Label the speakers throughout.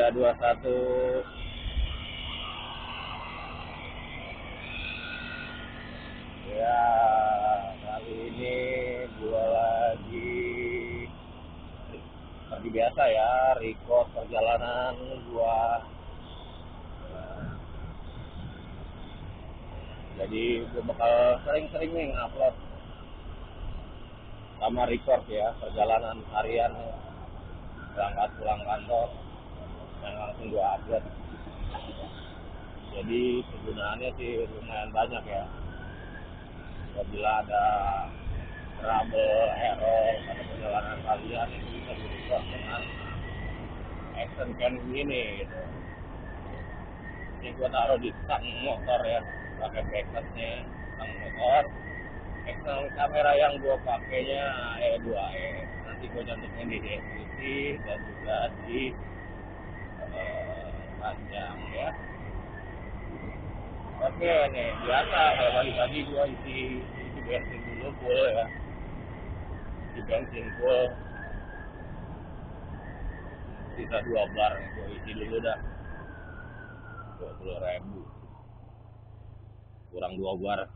Speaker 1: 321. Ya, kali ini gua lagi seperti biasa ya, record perjalanan gua. Jadi gua bakal sering-sering nih upload sama record ya perjalanan harian berangkat pulang kantor dan langsung gua upload. Jadi kegunaannya sih lumayan banyak ya. Apabila ada trouble, error pada perjalanan kalian, itu bisa di-record dengan action cam ini gitu. Ini gua taruh di stang motor ya, pakai backlightnya stang motor. Action kamera yang gua pakainya E2E, nanti gua cantumin di deskripsi dan juga di panjang ya. Oke nih, biasa kalau tadi gua isi bensin dulu full ya, isi bensin full sisa 2 bar nih, gua isi dulu dah 20.000 kurang 2 bar.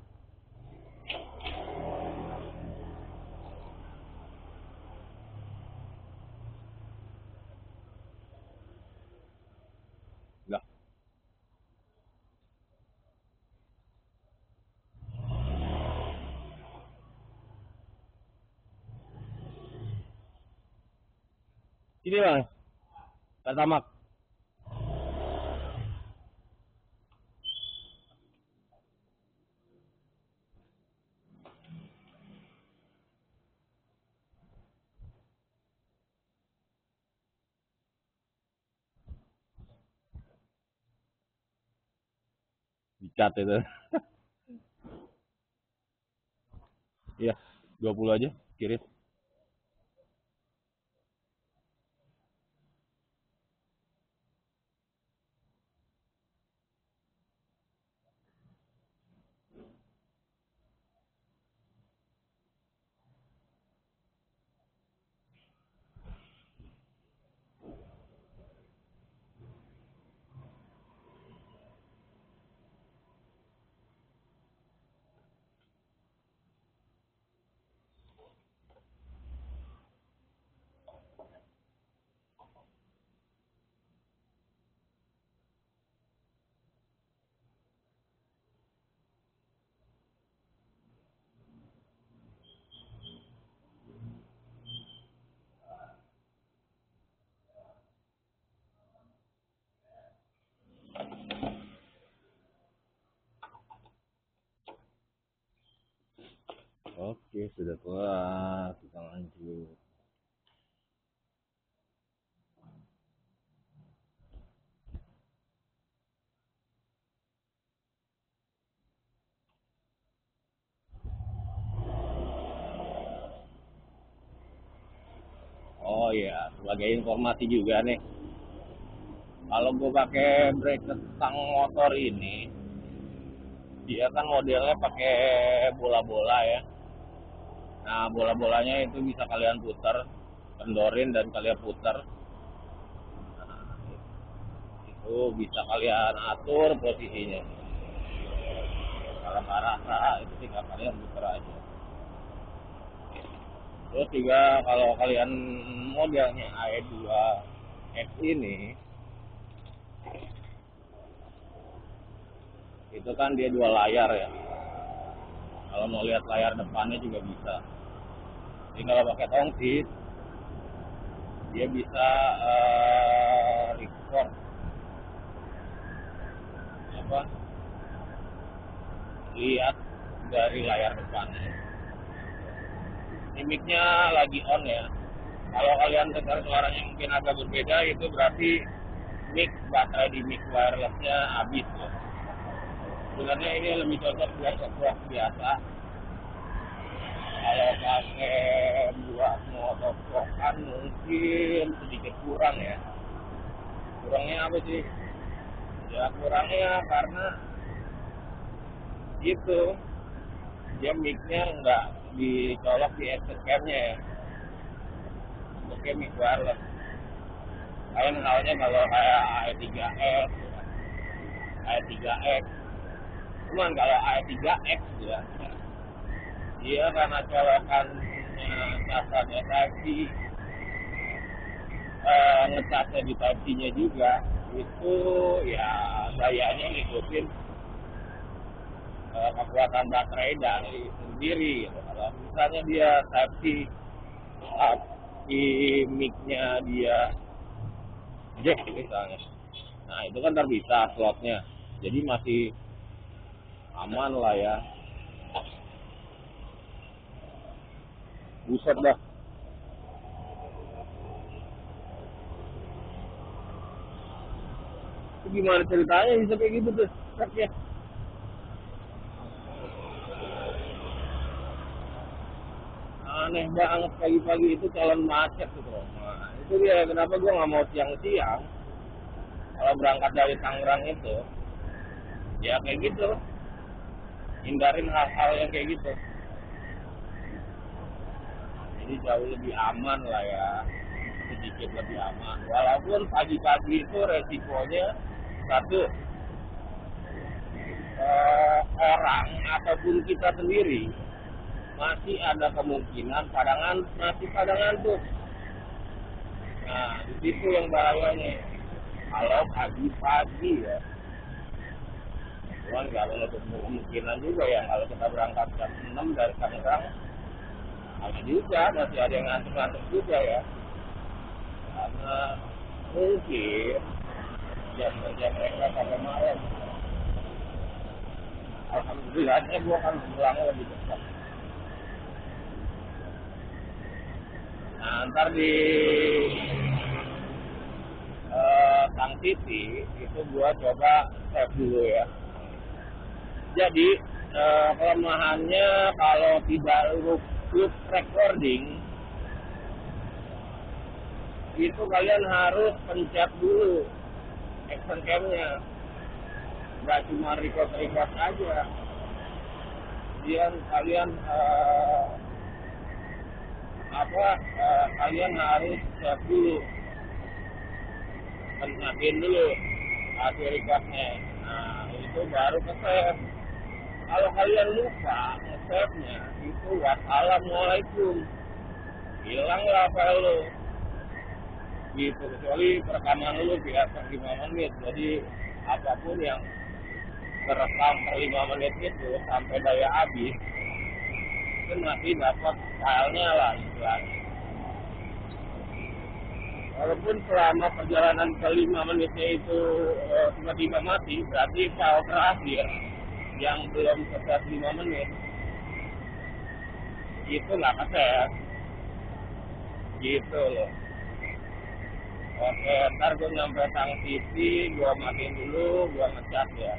Speaker 1: Lah, ini bang, Pertamax dicat itu. Iya, 20 aja kirim. Oke, sudah kelar, kita lanjut. Oh ya, sebagai informasi juga nih, kalau gue pakai bracket stang motor ini, dia kan modelnya pakai bola-bola ya. Nah, bola-bolanya itu bisa kalian putar, kendorin dan kalian putar. Nah, itu bisa kalian atur posisinya. Kalau nggak rasa, itu tinggal kalian putar aja. Terus juga kalau kalian modelnya AE2X ini, itu kan dia 2 layar ya. Kalau mau lihat layar depannya juga bisa. Jadi kalau pakai tongsis, dia bisa record apa, lihat dari layar depannya. Ini mic-nya lagi on ya. Kalau kalian dengar suaranya mungkin agak berbeda, itu berarti baterai di mic wirelessnya habis ya. Sebenarnya ini lebih cocok buat vlog biasa. Kalau pakai buat motovlogan mungkin sedikit kurang ya. Kurangnya apa sih? Ya kurangnya karena itu dia mic-nya nggak dicolok di action cam-nya ya. Pakai mic wireless. Lain halnya kalau kayak AE3S, AE3X. Cuman kalau AE3X ya, dia karena colokan casanya Type C, ngecasnya di Type C-nya juga, itu ya gayanya ngikutin kekuatan baterai dari sendiri gitu. Kalau misalnya dia Type C, di mic-nya dia jack misalnya, nah itu kan terpisah slotnya, jadi masih aman lah ya. Buset dah, itu gimana ceritanya bisa kayak gitu tuh truknya? Aneh banget pagi-pagi itu calon macet gitu. Nah, itu dia kenapa gue nggak mau siang-siang kalau berangkat dari Tangerang itu. Ya kayak gitu, hindarin hal-hal yang kayak gitu. Jadi jauh lebih aman lah ya, sedikit lebih aman. Walaupun pagi-pagi itu resikonya satu, orang ataupun kita sendiri masih ada kemungkinan masih pada ngantuk. Nah, di situ yang bahayanya. Kalau pagi-pagi ya, cuman nggak menutup kemungkinan juga ya kalau kita berangkat jam 6 dari Tangerang, ada juga masih ada yang ngantuk-ngantuk juga ya. Karena mungkin jam kerja mereka sampai malam. Alhamdulillahnya gue kan pulang lebih cepat. Nah, ntar di Sang City itu gua coba save dulu ya. Jadi kelemahannya kalau tidak loop recording itu kalian harus pencet dulu action cam-nya, nggak cuma record aja. Kalian kalian harus save dulu, pencetin dulu hasil recordnya. Nah itu baru ke save. Kalau kalian lupa nge-save-nya, itu wassalamualaikum, hilanglah file lo gitu. Kecuali perekaman lu biasa 5 menit, jadi apapun yang terekam per 5 menit itu sampai daya habis itu masih dapat filenya lah istilahnya. Walaupun selama perjalanan ke 5 menitnya itu tiba-tiba mati, berarti file terakhir yang belum sekitar 5 menit itu nggak ke-save gitu loh. Oke, ntar gue nyampe Sang City, gue matiin dulu, gue ngecas ya.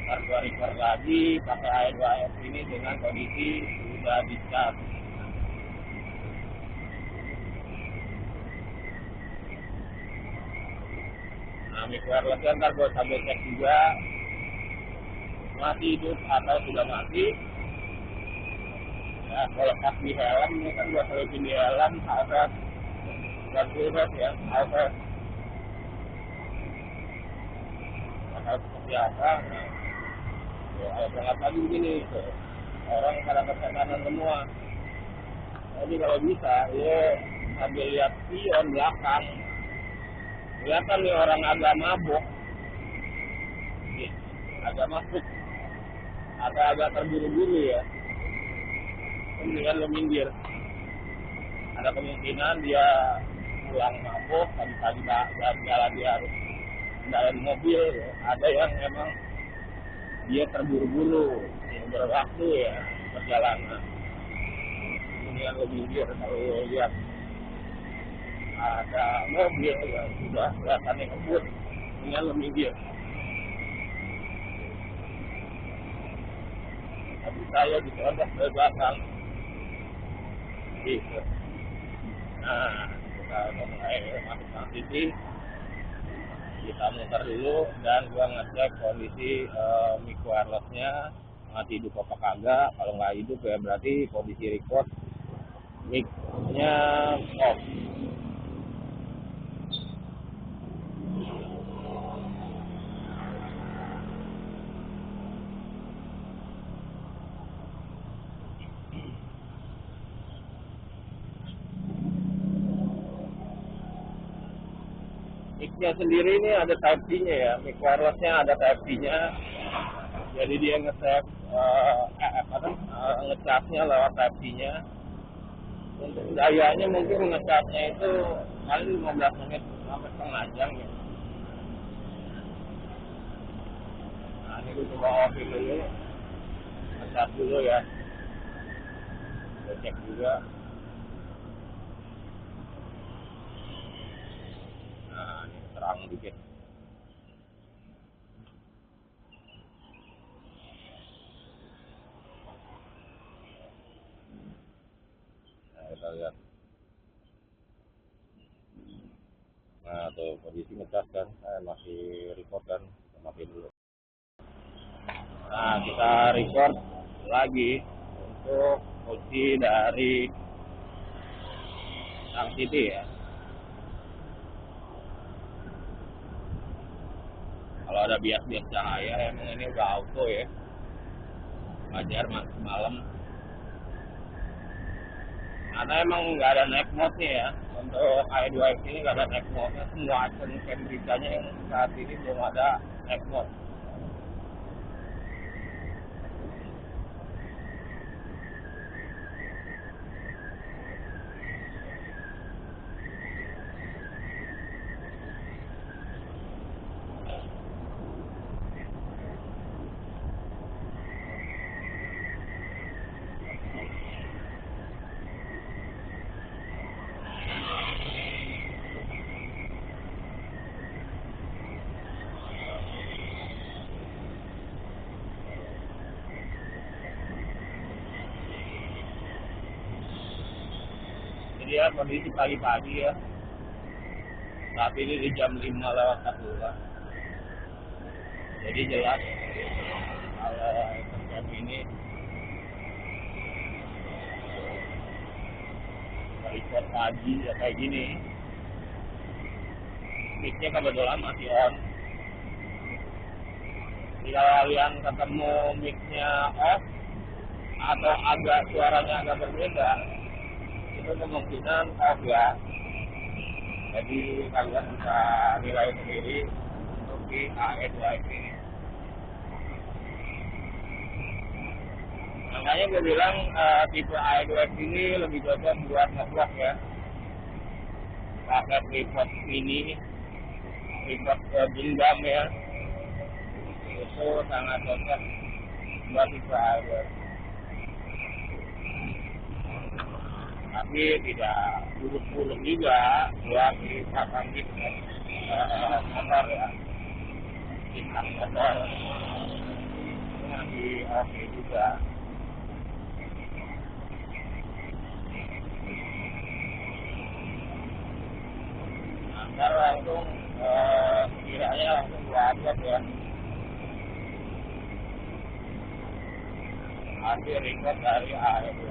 Speaker 1: Ntar gue record lagi pakai AE2S ini dengan kondisi sudah dicas. Nah, mic wireless ntar gue sambil cek juga masih hidup atau sudah mati. Ya, kalau pas di helm ini kan gue selipin di helm, harus dan fullback ya, harus seperti apa. Nah, kalau berangkat pagi begini, orang pada kesehatan semua. Jadi kalau bisa, ya sambil lihat spion belakang, kelihatan nih orang agak mabuk, agak masuk, atau agak terburu-buru ya, kemudian lo minggir. Ada kemungkinan dia pulang mabuk, pagi-pagi jalan dia harus kendaraan mobil. Ada yang emang dia terburu-buru, berwaktu ya perjalanan. Kemudian lo minggir, kalau lo lihat ada mobil yang sudah kelihatannya ngebut, kemudian lo minggir. Tapi saya ditodok dari belakang gitu. Nah, kita mulai masuk Sang City, kita muter dulu dan gua ngecek kondisi mic wirelessnya masih hidup apa kagak. Kalau nggak hidup ya berarti kondisi record mic-nya off. mic-nya sendiri ini ada Type C-nya ya, mic wireless-nya ada Type C-nya, jadi dia nge-save ngecasnya lewat Type C-nya. Untuk dayanya mungkin ngecasnya itu paling 15 menit sampai setengah jam ya. Nah ini gue coba off-in dulu, ngecas dulu ya, gue cek juga. Nah ini terang dikit. Nah kita lihat. Nah tuh kondisi ngecas kan, masih record kan, kita matiin dulu. Nah kita record lagi untuk kunci dari Sang City ya. Kalau ada bias-bias cahaya emang ini udah auto ya, wajar malam. Karena emang nggak ada night mode nya ya, untuk i2X ini nggak ada night mode nya, semua akun Cambridge-nya yang saat ini belum ada night mode. Jadi ya kondisi pagi-pagi ya, saat ini di jam 5:40. Jadi jelas kalau Instagram ini record pagi ya kayak gini, mic-nya kebetulan masih on. Jika kalian ketemu mic-nya off atau agak suaranya agak berbeda, itu kemungkinan off ya. Jadi kalian bisa nilai sendiri untuk di AE2X ini. Makanya gue bilang tipe AE2X ini lebih cocok buat nge-vlog ya. Pakai tripod mini, tripod genggam ya. Itu sangat cocok buat tipe AE2X. Tapi tidak buruk-buruk juga buat dipasang di motor ya, di motor itu masih oke juga. Ntar langsung kiranya langsung gua upload ya, hasil record dari AE2.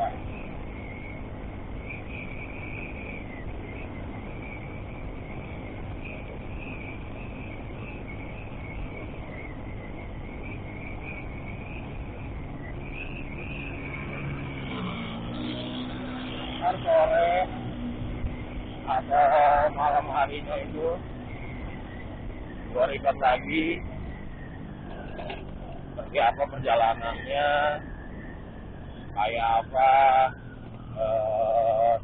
Speaker 1: Ntar sore atau malam harinya itu gua record lagi seperti apa perjalanannya, kayak apa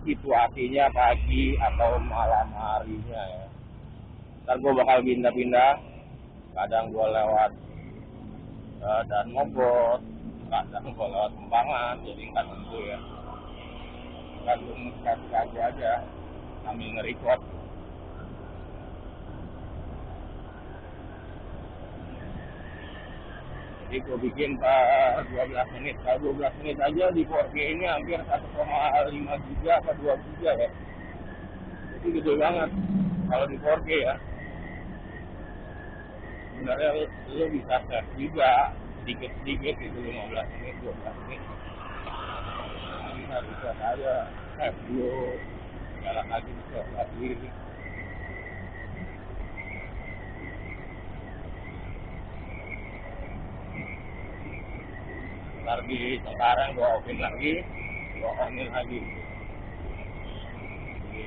Speaker 1: situasinya pagi atau malam harinya ya. Ntar gue bakal pindah-pindah, kadang gue lewat dan Mogot, kadang gue lewat Kembangan, jadi nggak tentu ya, gantung kaki aja sambil nge-record. Jadi gue bikin 12 menit, kalau 12 menit aja di 4K ini hampir 1,5 giga atau 2 giga ya, jadi gede banget kalau di 4K ya. Sebenarnya lu bisa save juga sedikit-sedikit itu 15 menit, 12 menit. Bisa saja save dulu, jalan lagi bisa lagi. Ntar di sekarang gue off-in lagi, gue on-in lagi. Jadi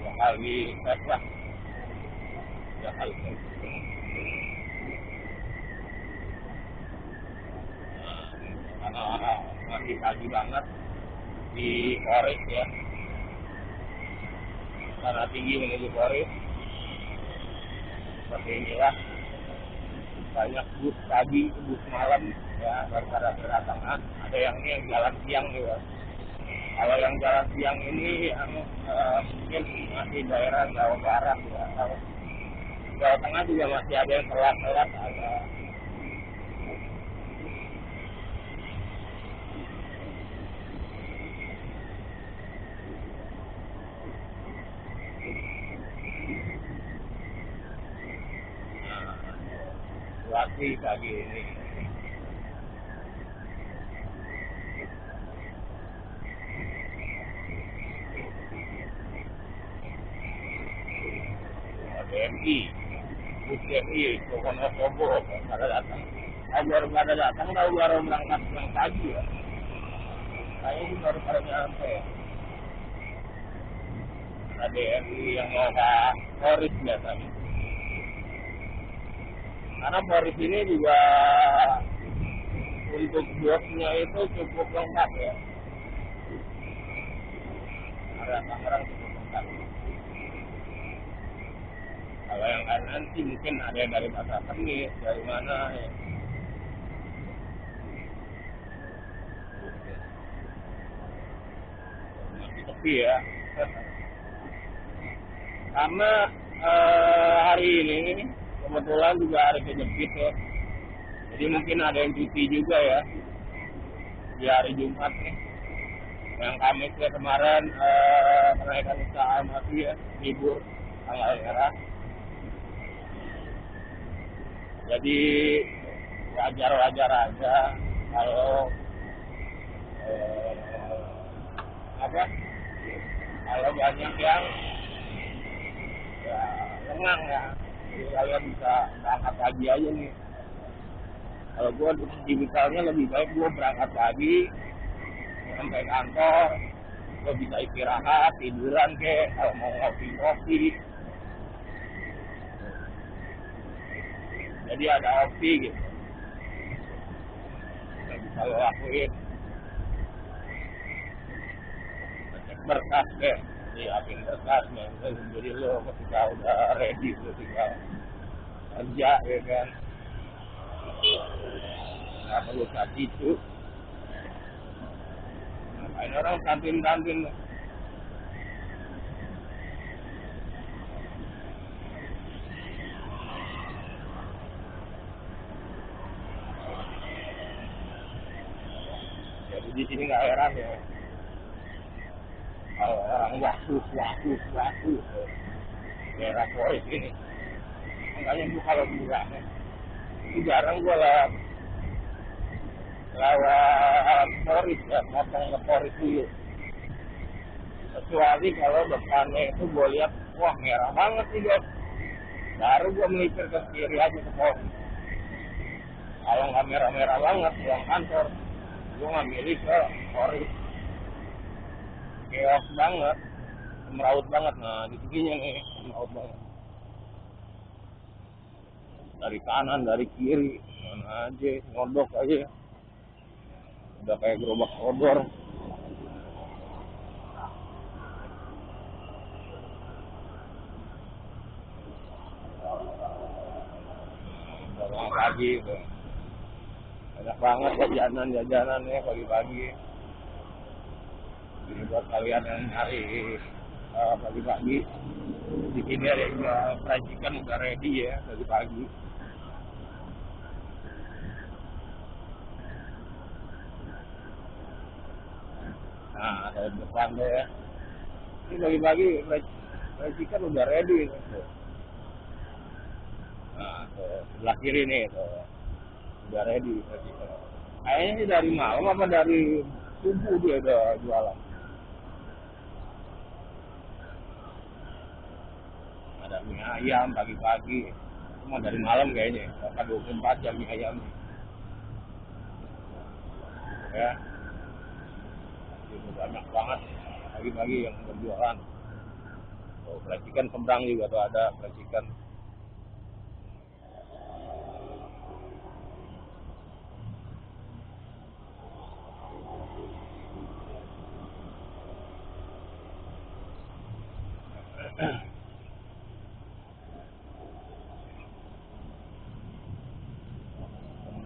Speaker 1: 2 kali tes lah. ada hal kayak gitu. Karena masih pagi banget di Koris ya, karena tinggi menuju Koris, seperti inilah banyak bus pagi, bus malam ya, daripada berdatangan. Ada yang ini yang jalan siang juga. Kalau yang jalan siang ini yang mungkin masih daerah Jawa Barat ya, kalau Jawa Tengah juga masih ada yang telat-telat ada. Situasi pagi ini DMI, bus DMI Wonosobo pada datang. Baru pada datang, baru berangkat pulang pagi ya. Kayaknya sih baru pada nyampe. Ada DMI yang mau ke Poris biasanya. Karena Poris ini juga untuk bosnya itu cukup lengkap ya. Ada Tangerang cukup lengkap. Kalau yang lain nanti mungkin ada yang dari Pasar Kemis, dari mana ya. Masih sepi ya. Karena hari ini kebetulan juga hari kejepit ya. Jadi mungkin ada yang cuti juga ya di hari Jumat nih. Yang Kamis ya kemarin kenaikan usaha masih ya, libur tanggal merah. Jadi wajar-wajar aja kalau kalau banyak yang ya lengang ya. Jadi kalian bisa berangkat pagi aja nih. Kalau gue tipikalnya lebih baik gue berangkat pagi sampai kantor, gue bisa istirahat, tiduran kek, kalau mau ngopi-ngopi. Jadi ada opsi gitu. Gak bisa lo lakuin. Cek berkas deh, siapin berkasnya. Jadi lo ketika udah ready, lo tinggal kerja ya kan. Nggak perlu saat itu. Ngapain orang kantin-kantin. Jadi di sini nggak heran ya. Kalau orang waktu daerah Poris ini. Makanya gue kalau pulang, itu jarang gue lah lewat Poris ya, motong ke Poris dulu. Kecuali kalau depannya itu gue lihat, wah merah banget nih guys. Baru gue melipir ke kiri aja ke Poris. Kalau nggak merah-merah banget, pulang kantor, gue nggak milih ke Poris. Chaos banget, meraut banget. Nah di sininya nih, meraut banget. Dari kanan, dari kiri, mana aja, ngodok aja. Udah kayak gerobak odor. Bangun pagi tuh. Banyak banget jajanan-jajanannya pagi-pagi. Ini buat kalian yang nyari pagi-pagi. Di sini ada racikan udah ready ya pagi-pagi. Nah, ada depan deh ya. Ini pagi-pagi racikan udah ready. Nah, sebelah kiri nih tuh. Udah ready racikan. Kayaknya sih dari malam apa dari subuh dia udah jualan. Ada mie ayam pagi-pagi. Cuma dari malam kayaknya. Maka 24 jam mie ayam. Ya. Itu banyak banget pagi-pagi yang berjualan. Oh, percikan seberang juga tuh ada percikan.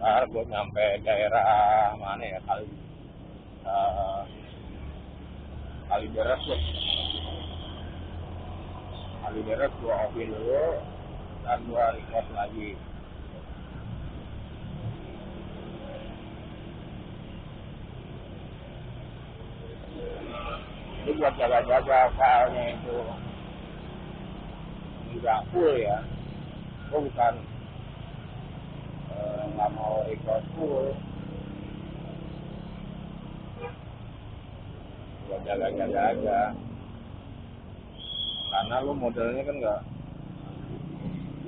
Speaker 1: Ntar gue nyampe daerah mana ya, Kalideres tuh. Kalideres gue offin dulu, dan gue record lagi. Itu buat jaga-jaga filenya itu nggak full ya. Gue bukan nggak mau record full, buat jaga-jaga aja. Karena lu modelnya kan nggak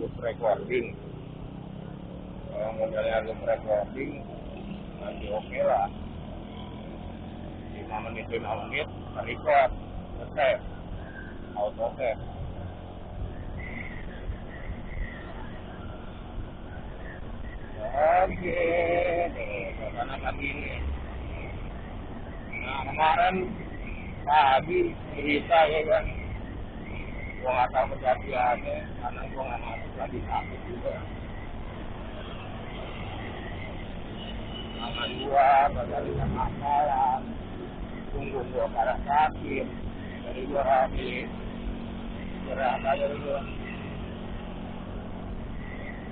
Speaker 1: loop recording. Kalau modelnya loop recording masih oke lah. 5 menit record, selesai, auto save. Oke, nih suasana pagi ini. Nah kemarin pagi cerita ya kan, gue nggak tahu kejadiannya karena gue nggak masuk lagi, sakit juga. Tangan gue kagak bisa ngapalan, punggung gue pada sakit. Jadi gue habis istirahat aja dulu.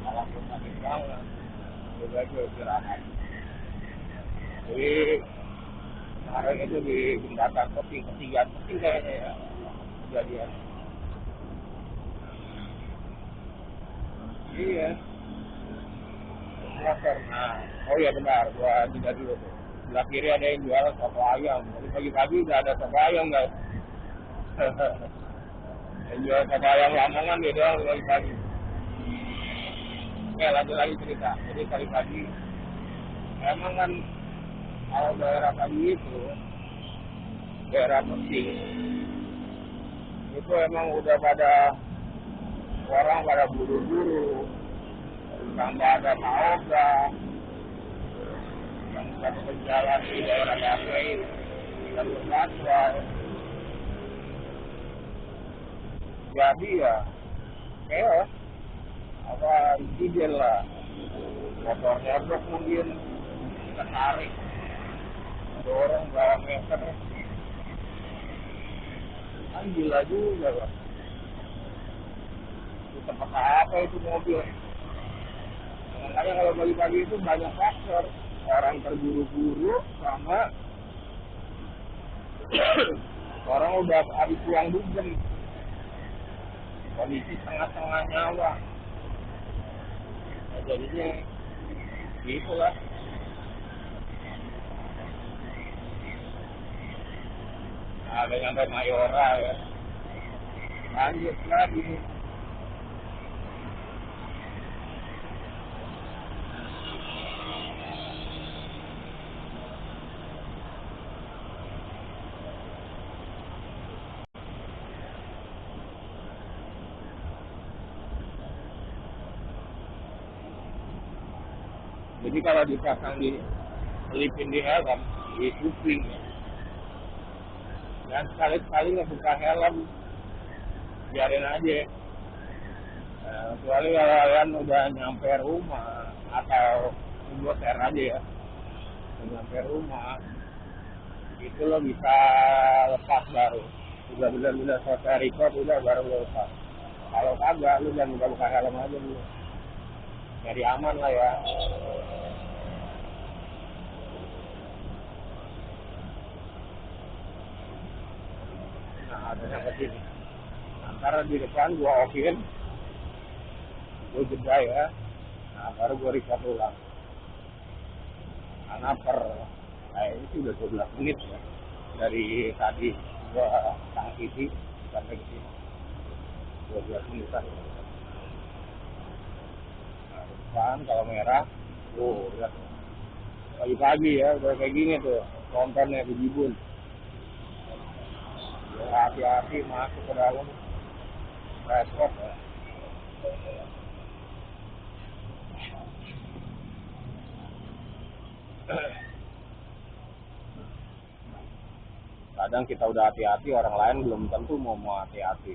Speaker 1: Malah gue sakit banget, juga gue istirahat. Jadi kemarin itu di jembatan ketiga kayaknya ya kejadian. Iya. Motor. Nah, oh iya benar, gua juga dulu tuh. Sebelah kiri ada yang jual soto ayam. Jadi pagi-pagi udah ada soto ayam guys. Yang jual soto ayam Lamongan dia doang pagi-pagi. Oke, lanjut lagi cerita. Jadi pagi-pagi emang kan kalau daerah pagi itu daerah penting itu emang udah pada orang pada buru-buru, tambah ada Maoga yang satu berjalan di daerah Damai dan berjadwal. Jadi ya kayak apa insiden lah, motornya blok mungkin ketarik, dorong berapa meter, kan gila juga kan. Itu tempat apa itu mobil? Makanya kalau pagi-pagi itu banyak faktor, orang terburu-buru sama orang udah habis pulang dugem, kondisi tengah-tengah nyawa. Nah, jadinya gitulah. Nah, ada nyampe Mayora ya, lanjut lagi. Jadi kalau dipasang selipin di helm, di kuping ya. Dan sekali-sekali ngebuka helm, biarin aja. Kecuali kalau kalian udah nyampe rumah atau gue share aja ya, udah nyampe rumah itu lo bisa lepas baru. Udah bener-bener selesai record udah baru lo lepas. Kalau kagak lu jangan buka-buka helm aja dulu. Jadi aman lah ya. Nah, adanya ke sini. Antara di depan gua offin, gua jeda ya. Nah, baru gua record ulang. Karena ini sih udah 12 menit ya. Dari tadi gua tangkisi sampai ke sini. 12 menitan. Nah, depan kalau merah, udah pagi-pagi ya, udah kayak gini tuh, nontonnya bejibun. Ya, hati-hati masuk ke dalam, repot ya. Kadang kita udah hati-hati, orang lain belum tentu mau hati-hati.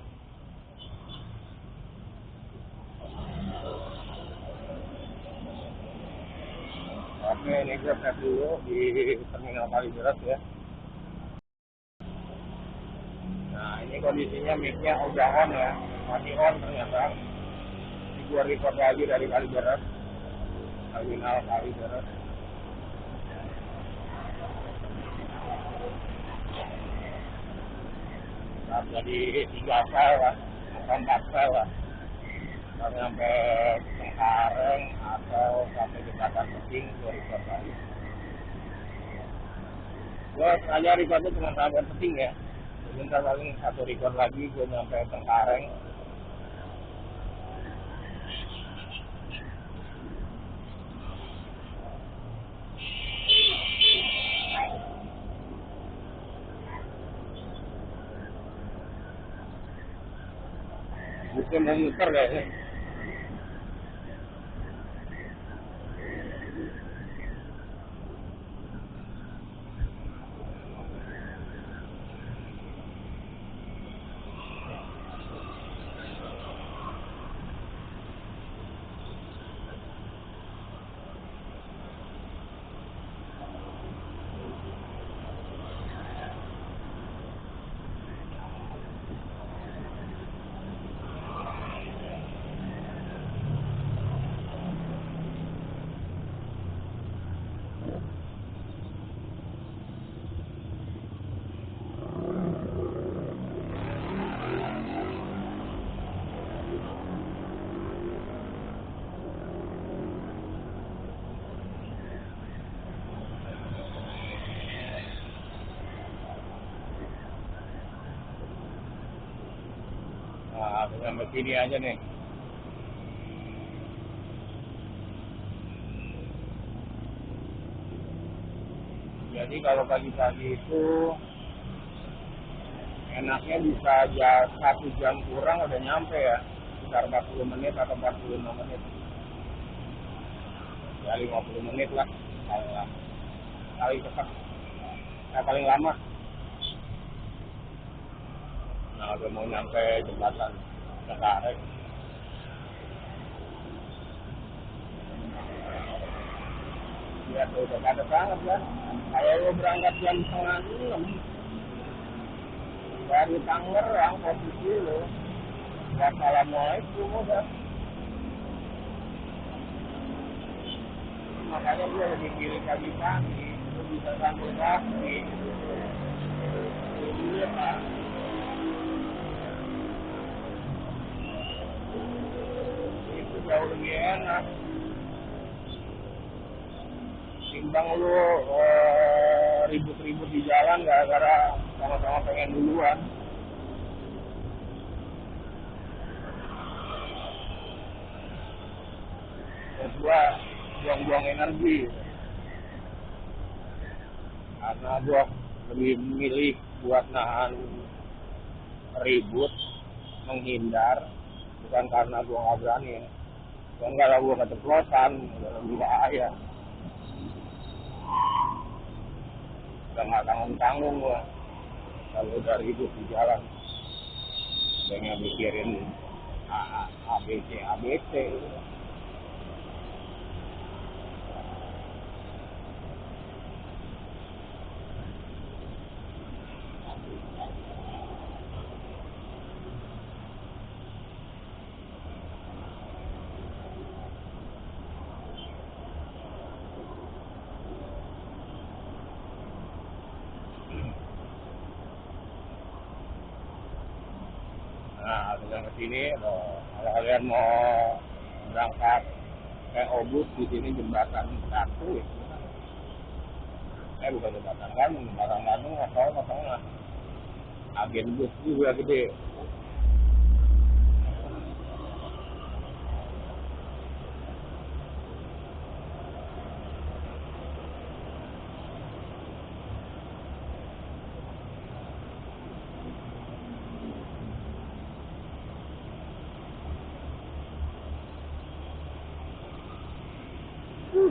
Speaker 1: Oke, ini gue tes dulu di terminal Kalideres ya. Nah, ini kondisinya mic-nya udah on ya, masih on ternyata. Ini gue record lagi dari Kalideres, terminal Kalideres. Nah, jadi 3 file lah, atau 4 file lah. Kalau sampai Cengkareng atau sampai Jembatan Beting, gue record lagi. Gue sengaja recordnya cuma sampai Beting ya. Sebentar paling satu record lagi, gue nyampe Cengkareng. Busnya mau muter kayaknya. Nah, sampai sini aja nih. Jadi kalau pagi-pagi itu enaknya bisa aja 1 jam kurang udah nyampe ya, sekitar 40 menit atau 45 menit. Ya 50 menit lah, paling lama. Paling cepat, paling lama. Nah, udah mau nyampe jembatan Cengkareng. Ya tuh udah padat banget kan. Kalau lo berangkat jam 5:30 dari Tangerang posisi lo, wassalamualaikum udah. Makanya gue lebih pilih pagi-pagi, lo bisa sambil kaki. Iya pak. Itu jauh lebih enak. Timbang lu ribut-ribut di jalan gara-gara sama-sama pengen duluan. Terus gua buang-buang energi. Karena gua lebih memilih buat nahan ribut, menghindar, bukan karena gua nggak berani. Kalau gua keceplosan, lebih bahaya. Udah nggak tanggung-tanggung gua. Kalau udah ribut di jalan, udah mikirin ABC, ABC. Nah, dengan kesini, kalau kalian mau berangkat ke Obus di sini jembatan satu ya. Bukan jembatan Bandung kosong. Agen bus juga gede.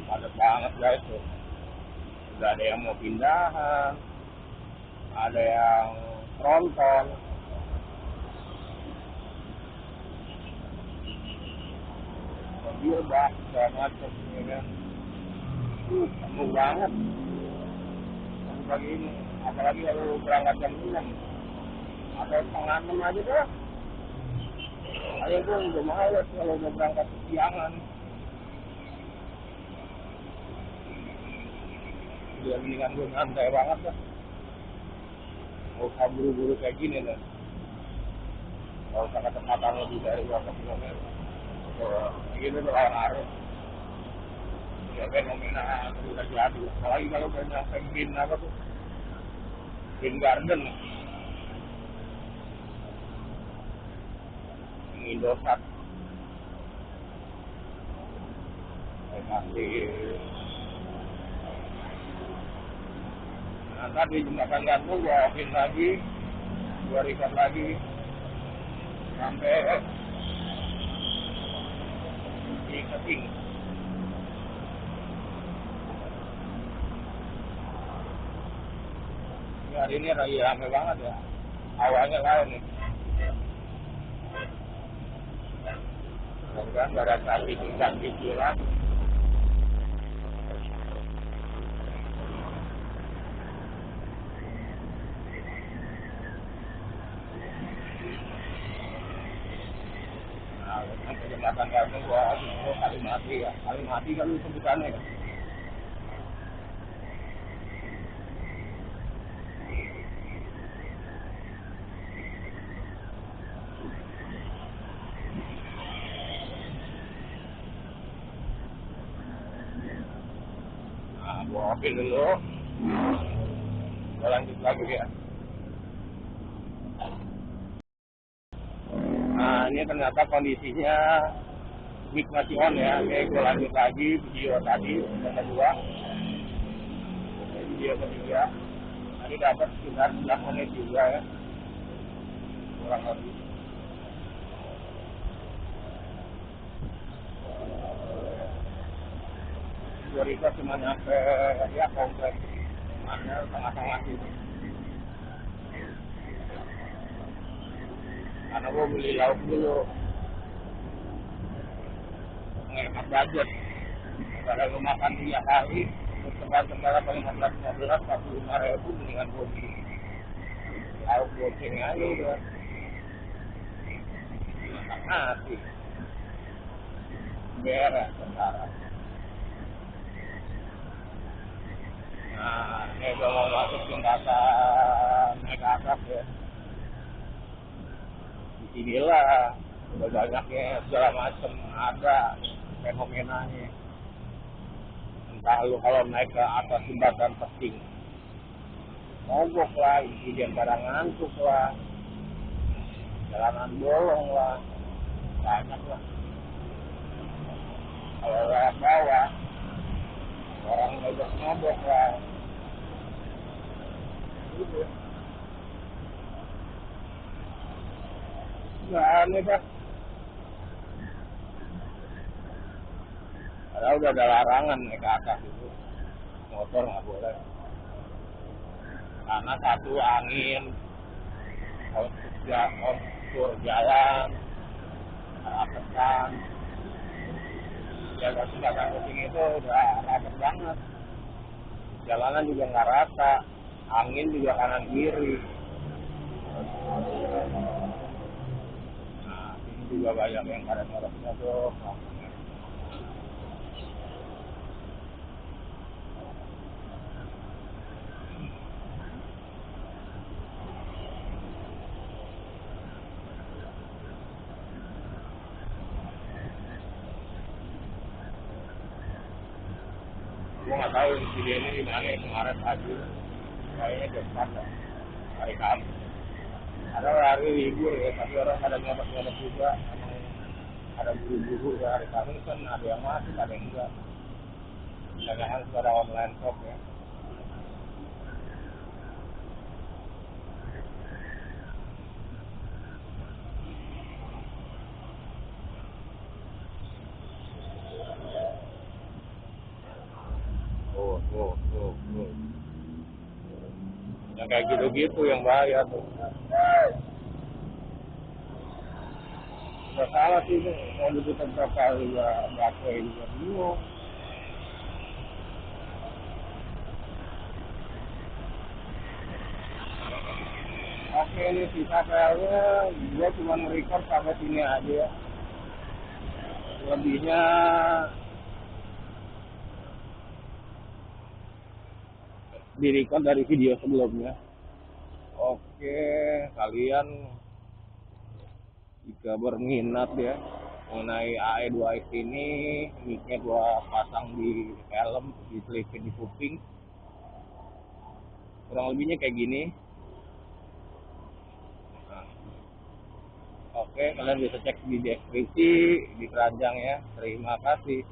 Speaker 1: Padat banget guys tuh. Udah ada yang mau pindahan, ada yang tronton, mobil bak segala macam ya kan. penuh banget pagi ini, apalagi kalau berangkat jam 6 atau setengah 6 aja dah. Ayo gue udah males kalau udah berangkat siangan. Udah mendingan gue santai banget dah. Gak usah buru-buru kayak gini dah. Gak usah kecepatan lebih dari 2 kilometer. Gitu tuh lawan arus. Ya fenomena udah jadi. Apalagi kalau udah nyampe Green apa tuh? Green Garden. Indosat. Masih. Nah, tadi jembatan gantung gue open lagi. Gue record lagi. Sampai di Keting. Ya, hari ini lagi rame banget ya. Awalnya lain nih. Mudah-mudahan gak ada cantik jelas. Nah, sampai jembatan gantung gua kali mati ya. Kali mati kan lu sebutannya ya. Nah, gua open dulu. Gua lanjut lagi ya. Nah, ini ternyata kondisinya mic masih on ya. Oke, gue lanjut lagi video tadi yang kedua. Video ketiga. Tadi dapat sekitar 11 menit juga ya. Kurang lebih. Gue record cuma nyampe ya kompleks. Mana tengah-tengah gitu. Karena gue beli lauk dulu. Ngehemat budget. Kalau gue makan 3 kali, sebentar paling 45.000 mendingan gue beli lauk goceng aja udah. Makan nasi. Beres sekarang. Nah, ini udah mau masuk jembatan naik ke atas ya. Di sinilah udah banyaknya segala macam ada fenomenanya. Entah lu kalau naik ke atas jembatan Peting, mogok lah, insiden barang ngantuk lah, jalanan bolong lah, banyak lah. Kalau lewat bawah, orang mogok lah. Gitu. Nggak aneh pak. Padahal udah ada larangan naik ke atas itu, motor nggak boleh. Karena satu angin, kontur jalan, apesan, jaga jembatan Peting itu udah rapet banget. Jalanan juga nggak rata, angin juga kanan kiri. Nah, ini juga banyak yang pada noroknya tuh. Gue nggak tahu insidennya di mana ya, kemarin pagi. Kayaknya dekat lah, hari Kamis. Ada hari libur ya, tapi orang pada nyodok juga. Emang ada buru-buru ya, hari Kamis kan ada yang masuk, ada yang enggak. Jangan pada online shop ya. Tuh. Yang kayak gitu-gitu yang bahaya tuh. Nggak salah sih itu, mau diputar berapa kali ya, bakwe juga bingung. Oke, ini sisa filenya gue cuma record sampai sini aja. Lebihnya di-record dari video sebelumnya. Oke, kalian jika berminat ya mengenai AE2X ini, mic-nya gua pasang di helm, diselipin di kuping. Kurang lebihnya kayak gini. Nah, oke, kalian bisa cek di deskripsi, di keranjang ya. Terima kasih.